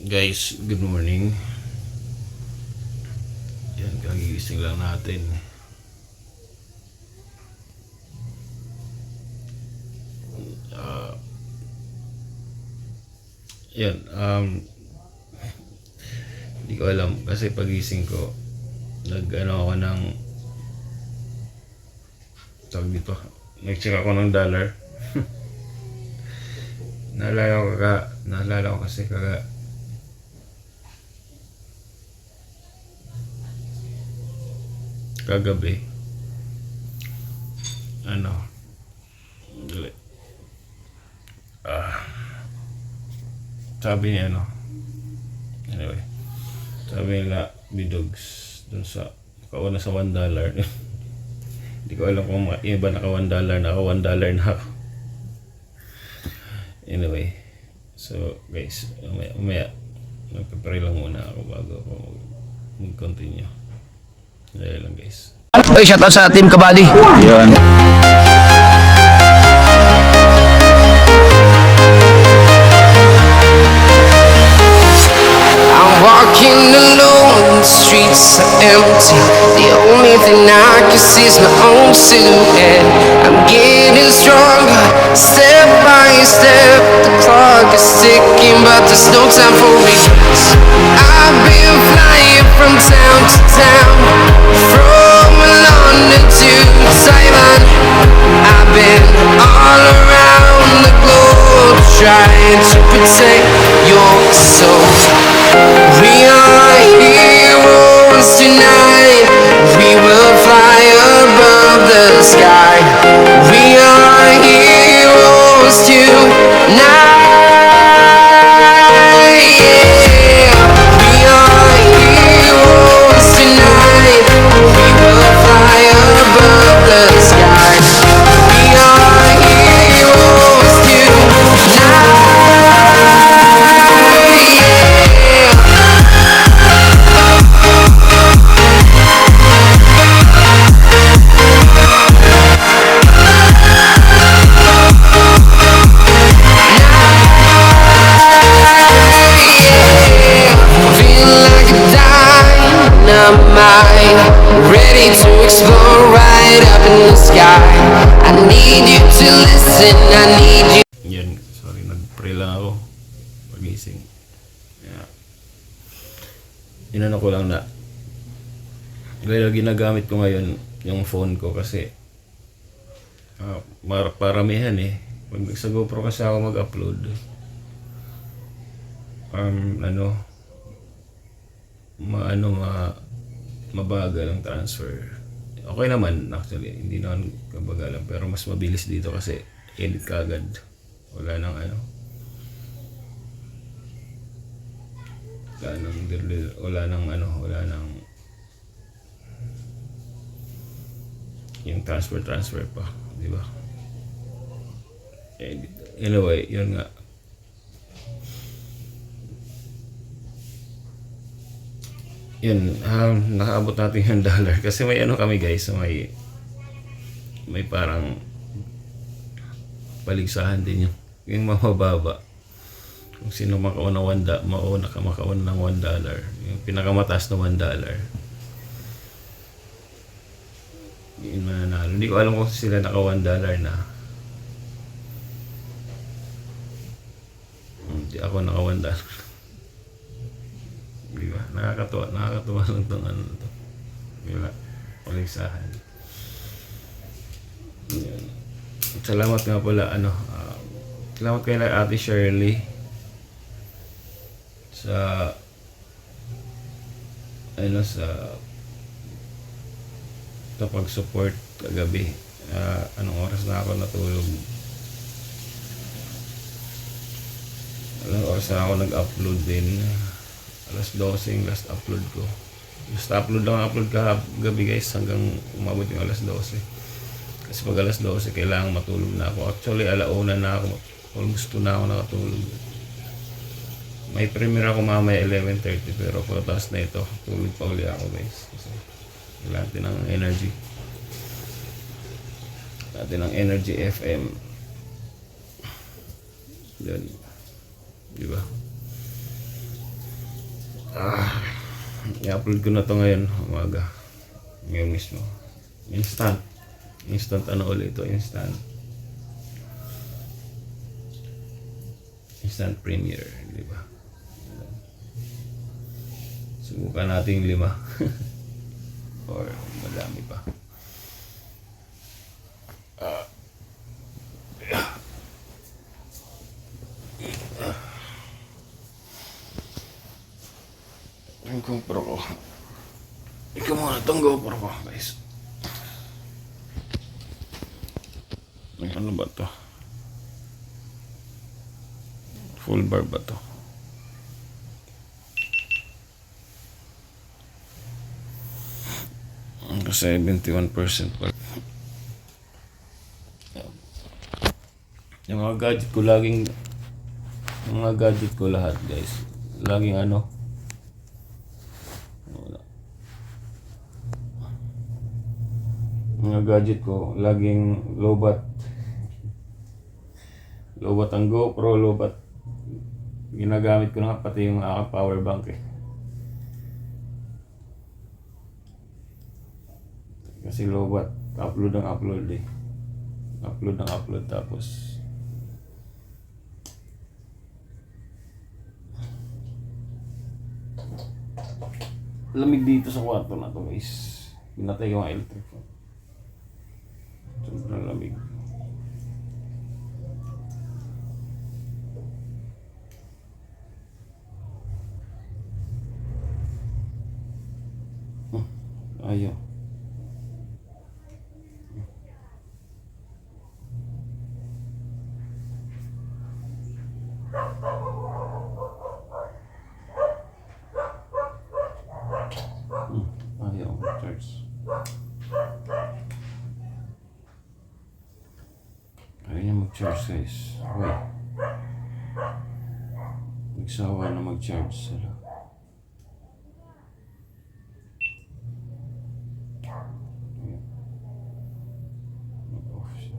Guys, good morning. Yan, kagigising lang natin. Uh, yan, hindi ko alam kasi pagising ko, ako ng tawag dito, nag-check ako ng dollar. Naalala ko kasi kagabi dali. Sabi niya anyway, sabi nila bidogs dun sa kauna sa $1. Hindi ko alam kung iba naka $1 na ako, $1 na ako. Anyway, so guys, umaya magpapray lang muna ako bago ako mag-continue. Dahil lang guys. Oy, shout out sa Team Kabady. Yun. I'm walking alone, the streets are empty. The only thing I can see is my own silhouette. I'm getting stronger, step by step. The clock is ticking, but there's no time for regrets. I've been flying from town to town, from London to Taiwan. I've been all around the globe, trying to protect your soul. We are heroes tonight. We will fly above the sky. We are heroes tonight. Yeah. We are heroes tonight. We will fly above the sky. We are heroes tonight. Ready to explore right up in the sky. I need you to listen, I need you. Yan, sorry, nag-pray lang ako pagising. Yeah. Inano ko lang na kaya ginagamit ko ngayon yung phone ko kasi paramihan pag sa GoPro kasi ako mag-upload mabagal ang transfer. Okay naman actually, hindi naman kabagalan, pero mas mabilis dito kasi edit ka agad. Wala nang yung transfer pa, di ba? Edit. Anyway, yun nga. Yun, nakaabot natin yung dollar kasi may kami guys, may parang paligsahan din yung mababa. Kung sino makauna makauna ng $1, yung pinakamataas na $1, yun mananalo. Hindi ko alam kung sila naka $1 na. Hindi ako naka $1. Diba? Nakakatuwa lang itong to. Diba? Paligsahan. Yan. Salamat nga pala, salamat kay Ate Shirley sa pag-support kagabi. Anong oras na ako natulog? Anong oras na ako nag-upload din? Alas 12 yung last upload ko. Last upload lang upload kagabi guys, hanggang umabot yung alas 12. Kasi pag alas 12 kailangan matulog na ako. Actually alauna na ako, almost 2 na ako nakatulog. May premiere ako mamaya 11:30, pero pagkatapos na ito tulog pa uli ako guys. Kasi kailangan natin ng energy. Natin ng Energy FM. Yun. Diba? I-upload ko na to ngayon umaga. Ngayon mismo. Instant. Instant ano ulit ito? Instant. Instant premiere, di ba? Subukan natin 5 or madami pa. Yung GoPro ko. Ikaw muna itong GoPro ko, guys. Ano ba to? Full bar ba to? Ang 71% pa. Yung mga gadget ko laging lahat, guys. Laging ano? Wala. Mga gadget ko laging lobat. Lobat ang GoPro, lobat. Ginagamit ko na pati yung aking power bank eh. Kasi lobat, upload ang upload eh. Upload ang upload tapos lamig dito sa kwarto na to, guys. Pinatay ko ang electric fan. Sobrang lamig. Ayaw. Ayaw mag-charge. Ayaw niya mag-charge, guys. Wait. Nagsawa na mag-charge sila. Mag-off siya.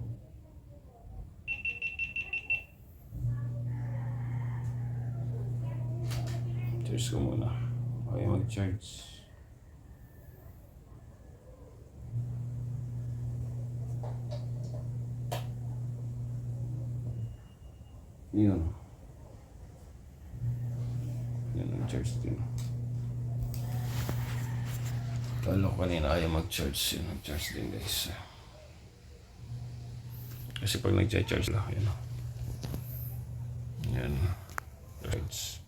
Charge ko muna. Ayaw mag-charge. Yun. Yun ang charge din. Kala ko kanina ayaw mag-charge. Yun ang charge din, guys. Kasi pag nag-charge lang, yun. Yan. Charge.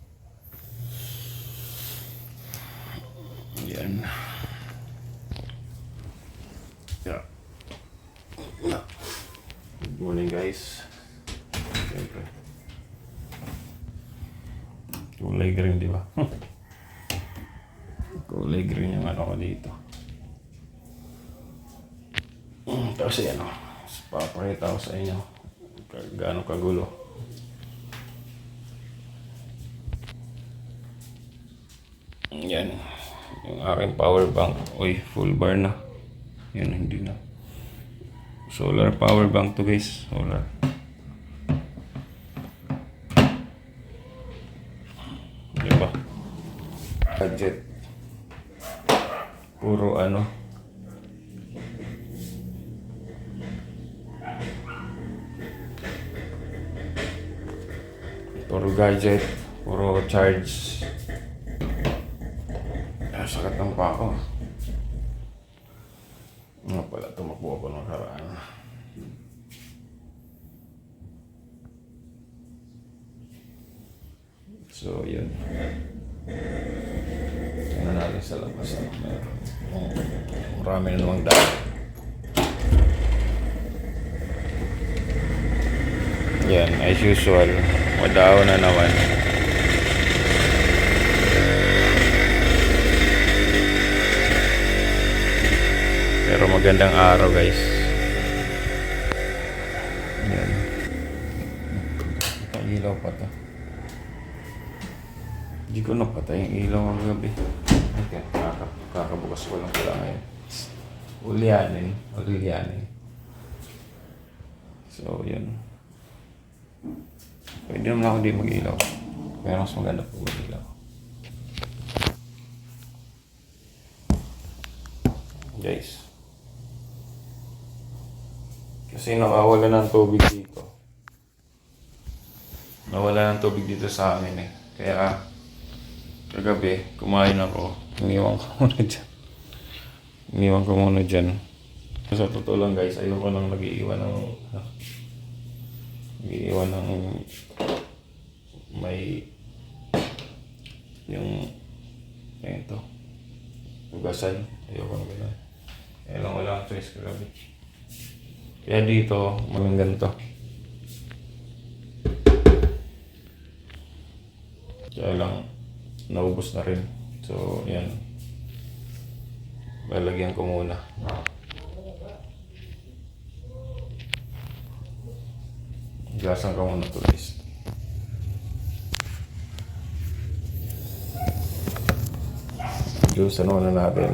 Yan. Yeah. Good morning, guys. Siyempre. Kulay green, di ba? Kulay green yung ano ko dito. Kasi ano, papakita ko sa inyo gaano kagulo. Yan. Yung aking power bank. Uy, full bar na. Yan, hindi na. Solar power bank to, guys. Solar. Diba? Gadget. Puro ano. Puro gadget. Puro charge. Sakit ng pako. Nga pala, tumakbo ako ng karaan. So, yun. Tingnan natin sa labas. Marami na namang dahil. Yan, as usual. Madaw na naman. Pero magandang araw, guys. Yan. Ilaw pa to. Hindi ko napatay yung ilaw ang gabi. Okay, kakabukas ko lang pala ngayon. Ulianin. So, yun. Pwede naman ako di mag-ilaw. Pero mas maganda po mag-ilaw. Guys. Kasi nawawala ng tubig dito. Nawala ng tubig dito sa amin eh. Kaya kagabi, kumain ako. Iniwan ko muna dyan. Iniwan ko muna dyan. Sa totoo lang guys, ayoko nang nag-iiwan ng may yung ito hugasan. Ayoko na gano'n. Kaya lang wala akong choice kagabi. Kaya dito, maging ganito. Kaya lang, naubos na rin. So, yan. Lalagyan ko muna. Gasan ko muna ito guys. Juice, ano na natin.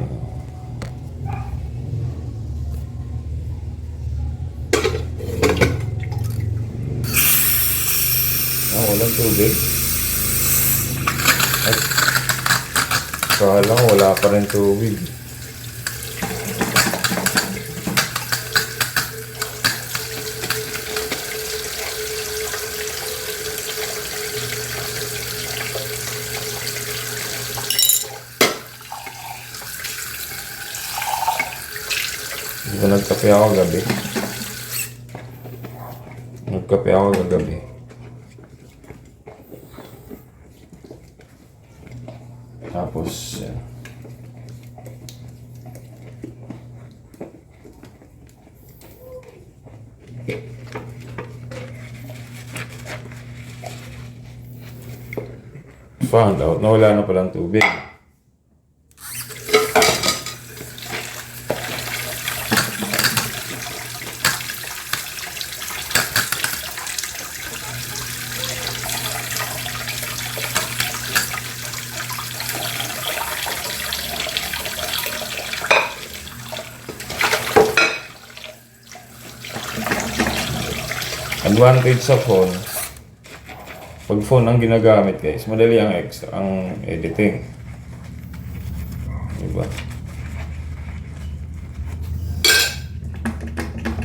Walang tubig. Ay, kala ko wala pa rin tubig. Hindi nagkape ako gabi. Nagkape ako kagabi. Tapos, yan. Found out na wala na palang tubig. Advantage sa phone, pag phone ang ginagamit guys, madali ang editing. Diba?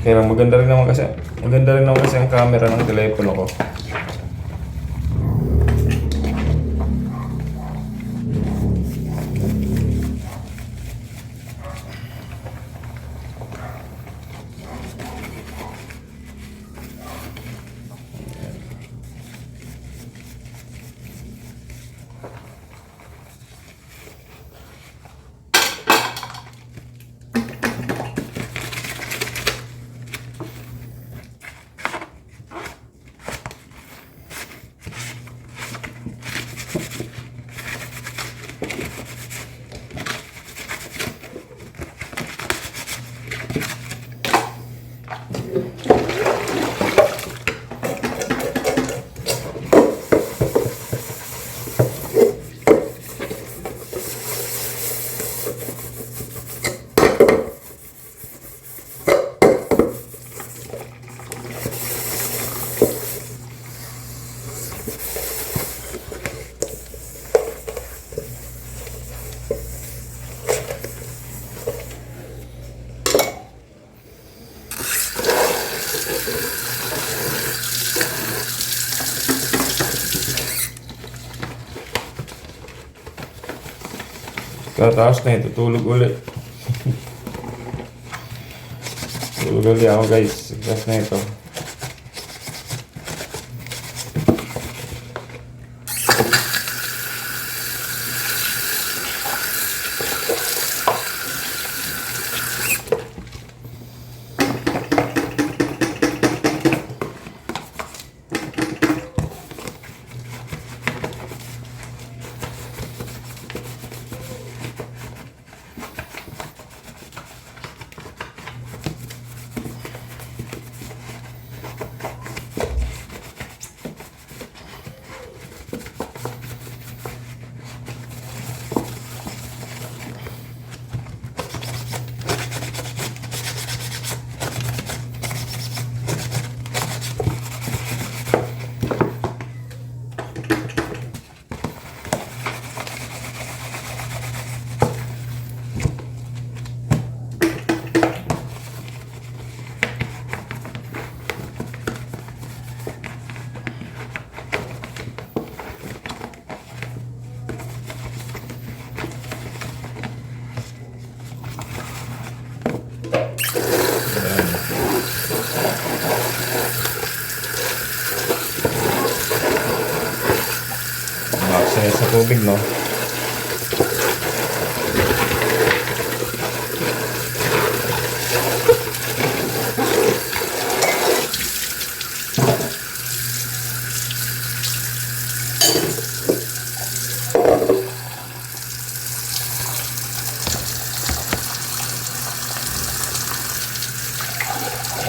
Kaya lang maganda rin naman kasi ang camera ng telepono ko. Tapos na ito, tulog ulit. Tulog ulit ako guys. Tapos na ito. sa tubig, no?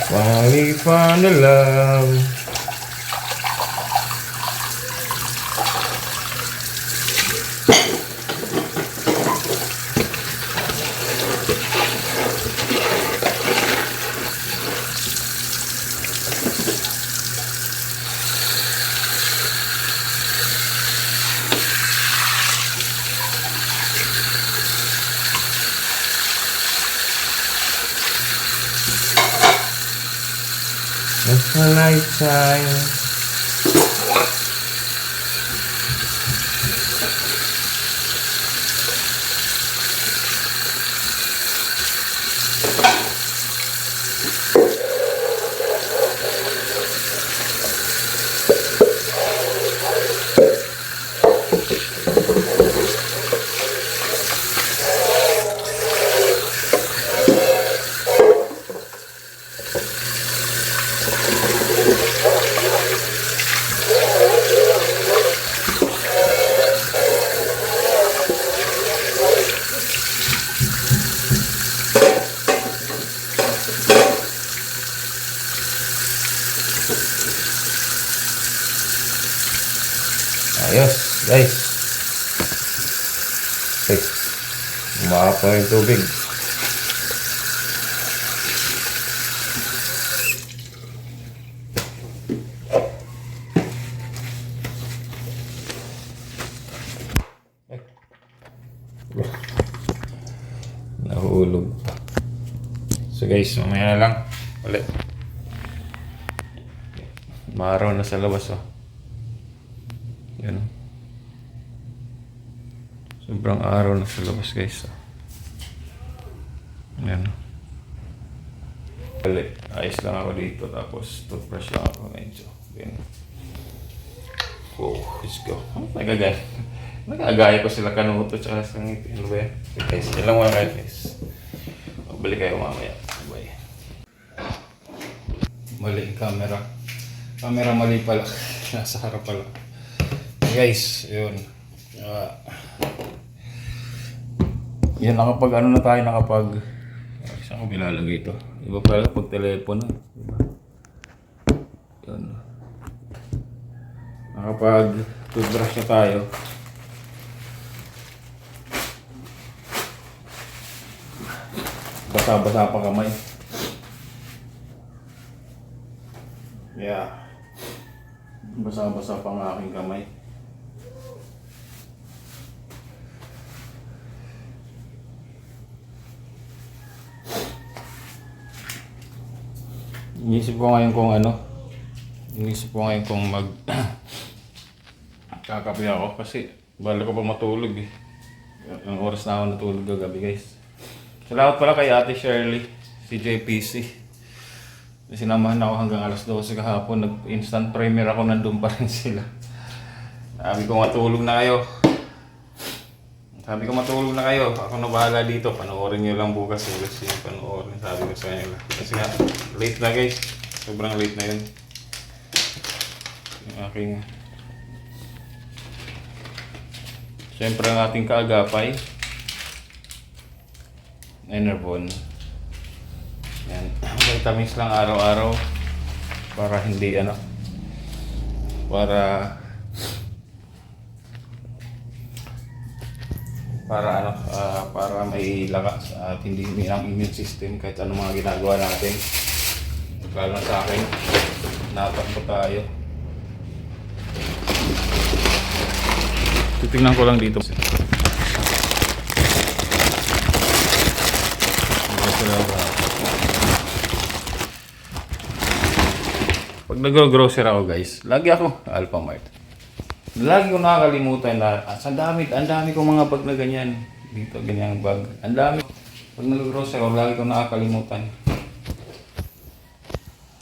Palipan na lang. It's a lifetime. Ayos, guys. Okay. Umaap na yung tubig. Nahulog pa. So guys, mamaya na lang. Ulit. Maaraw na sa labas, oh. Yan. Sobrang araw na sa labas, guys. Yan. Ayos lang ako dito, tapos toothbrush lang ako medyo. Yan. Wow, let's go. Nagagaya ko sila kanuto tsaka sa ngipin. Ano ba yan? Okay, guys, yan lang muna kayo, guys. Magbalik kayo mamaya. Bye. Mali yung camera. Camera mali pala. Nasa harap pala. Guys, yun. Yan, nakapag ano na tayo, nakapag... Saan ko bilalagay ito? Iba pala pag telepono. Diba? Yun. Nakapag toothbrush na tayo. Basa-basa pa kamay. Yeah. Basa-basa pa ang aking kamay. Inisip ko ngayon kung mag kakape ako kasi bala ko pa matulog eh. Ang oras na ako natulog kagabi, guys. Salamat pala kay Ate Shirley, si JPC. Sinamahan ako hanggang alas 12 kahapon. Nag-instant premiere ako, nandun pa rin sila. Sabi ko matulog na kayo. Ako na bahala dito. Panoorin nyo lang bukas. Ulit yung panoorin. Sabi ko sa inyo lang. Kasi nga, late na, guys. Sobrang late na yun. Yung aking... Siyempre ang ating kaagapay. Enervon. Yan. Vitamins lang araw-araw. Para hindi para may lakas at hindi ang immune system kahit anong mga ginagawa natin. Lalo sa akin, natakbo tayo. Titingnan ko lang dito. Pag nag-grocery ako, guys, lagi ako Alphamart. Lagi ko nakakalimutan na ang dami kong mga bag na ganyan. Dito, ganyang bag. Ang dami. Pag nag-grocery ako, lagi ko nakakalimutan.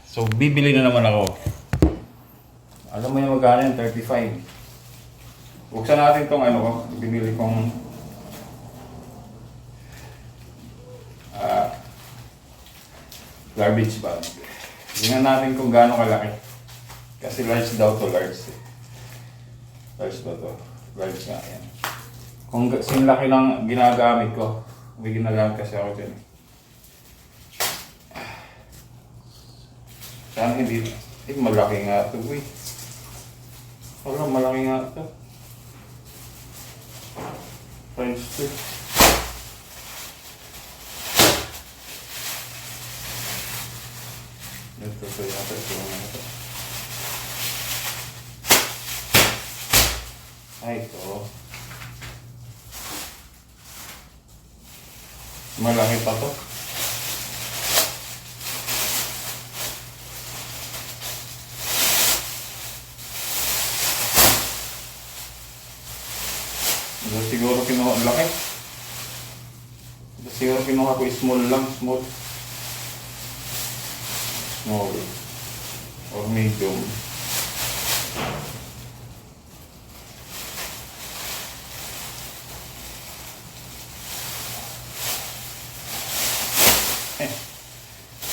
So, bibili na naman ako. Alam mo yung magkano yung 35. Buksan natin tong ano ko, binili kong garbage bag. Tingnan natin kung gaano kalaki. Kasi large daw to, large eh. Large ba to? Large nga yan. Kung kasing laki ng ginagamit ko, may ginagamit kasi ako dyan. Sana hindi, malaki nga ito, boy. Wala, malaki nga ito. French stick. Ito yata ito mga ito. Ay, ito. Malaki pa to. Siguro kinuha ang laki. Siguro kinuha ko small lang, small or medium.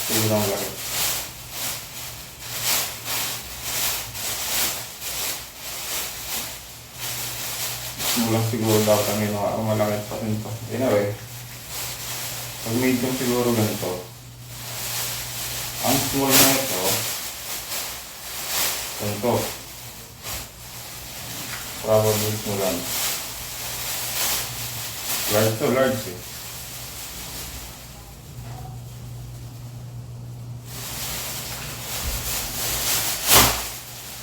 Siguro ang laki. Lang siguro dapat ang ginawa ko, malaki pa rin to. Anyway, pag medium siguro ganito. Ang small na ito, ganito. Probably small lang. Large to, large eh.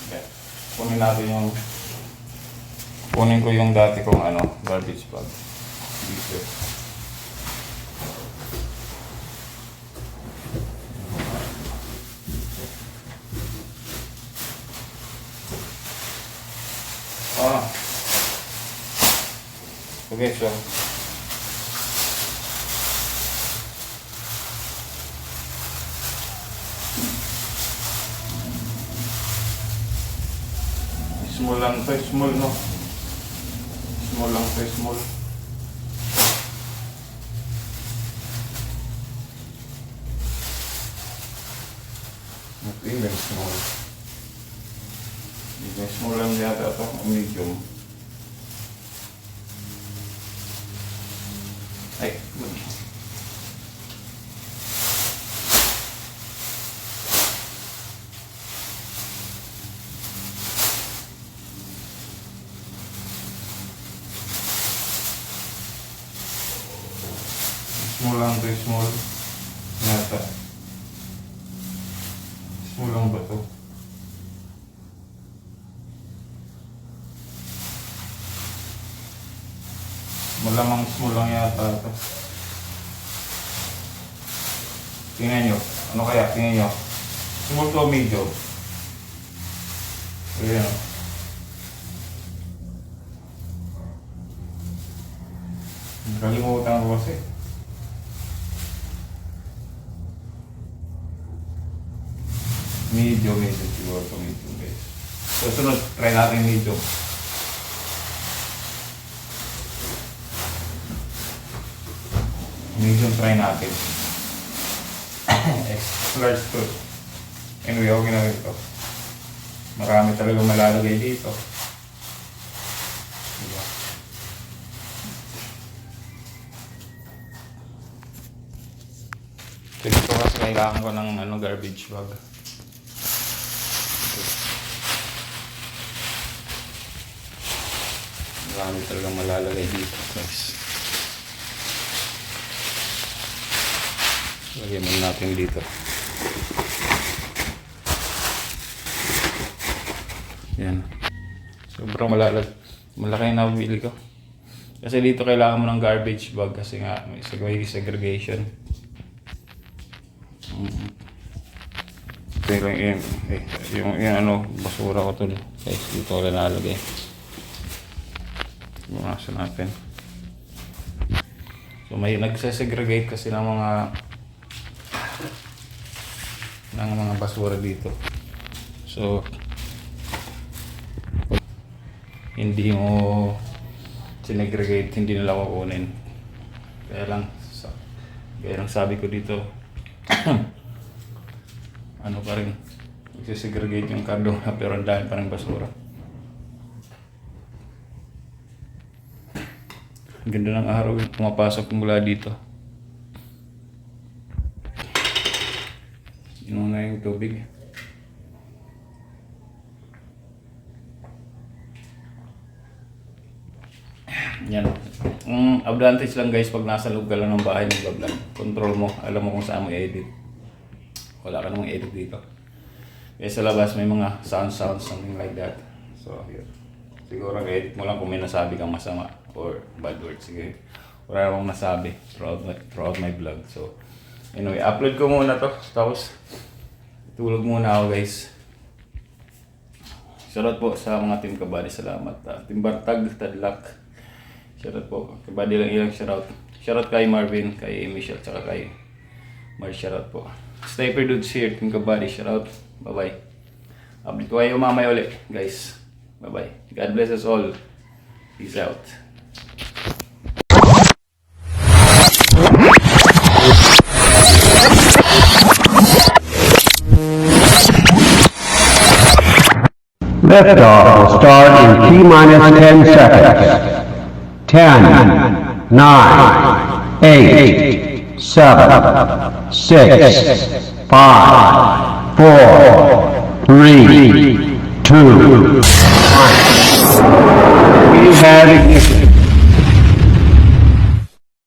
Okay. Kunin natin yung kunin ko yung dati kong garbage bag. Dito. Okay, so small lang to, small no. Small lang to, small. Okay, very small. Very small lang yata ito, medium. Ay, good. Small lang to, small. Yata. Small lang ba to? Malamang small lang yata ito. Tingnan nyo. Ano kaya? Tingnan nyo. Small to medium. Ayan. Kalimutan ko kasi. Medium siguro ito, medium guys. So sunod, try natin medium. Medium try natin. Large to. Anyway, okay na ito. Marami talaga malalagay dito. Diba? So dito kasi kailangan ko ng garbage bag. Marami talaga malalagay dito, guys. Lagyan mo natin dito. Yan. Sobrang malaki na nabili ko. Kasi dito kailangan mo ng garbage bag kasi nga may segregation. Ito yung basura ko to. Guys, dito ko nalagay. Bukasan natin. So may nagsesegregate kasi ng mga basura dito. So hindi mo sinegregate, hindi nila kukunin. Kaya lang sabi ko dito, ano pa rin, magsisegregate yung cardo na pero ang dami pa rin basura. Ang ganda ng araw yung pumapasok mula dito. Yun na yung tubig. Yan. Advantage lang guys pag nasa loob ka lang ng bahay ng vlog. Control mo, alam mo kung saan mo i-edit. Wala ka namang edit dito. Kaya sa labas may mga sound, something like that. So, yun. Siguro edit mo lang kung may nasabi kang masama or bad words. Sige. Wala namang nasabi throughout my vlog. So, anyway, upload ko muna to. Tapos, tulog muna ako guys. Shoutout po sa mga Team Kabady. Salamat. Team Bartag, Tadlak. Shoutout po. Kabady lang ilang shoutout. Shoutout kay Marvin, kay Michelle, tsaka kay Mar. Shoutout po. Sniper Dudes here, Team Kabady. Shoutout. Bye-bye. Update ko kayo mamaya ulit, guys. Bye-bye. God bless us all. Peace out. Liftoff will start in T-minus 10 seconds. 10, 9, 8, 7, 6, 5, 4, 3, 2, 1. We have ignition.